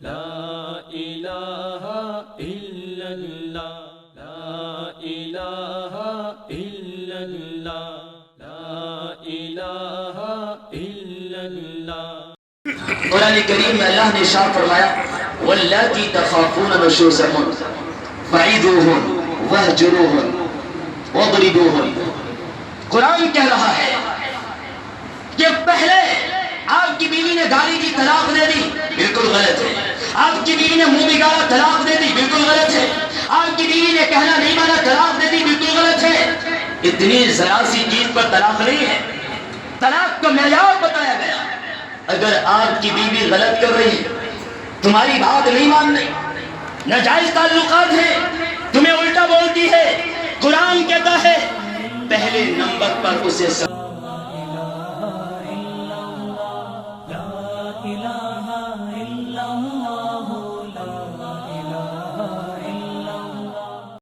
لا الہ الا اللہ، لا الہ الا اللہ، لا الہ الا اللہ۔ قرآن کریم میں اللہ نے ارشاد فرمایا واللاتی تخافون نشوزہن فعیدوہن وہجروہن وضربوہن۔ قرآن کہہ رہا ہے کہ پہلے آپ کی بیوی نے گالی دی، طلاق دے دی، بالکل غلط ہے۔ آپ کی بیوی نے منہ بگاڑا، طلاق دے دی، بالکل غلط ہے۔ آپ کی بیوی نے کہنا نہیں مانا، طلاق دے دی، بالکل غلط ہے۔ اتنی ذرا سی چیز پر طلاق نہیں ہے، طلاق کا معیار بتایا گیا۔ اگر آپ کی بیوی غلط کر رہی ہے، تمہاری بات نہیں مان رہی، ناجائز تعلقات ہیں، تمہیں الٹا بولتی ہے، قرآن کہتا ہے پہلے نمبر پر اسے لا الہ الا اللہ، لا الہ الا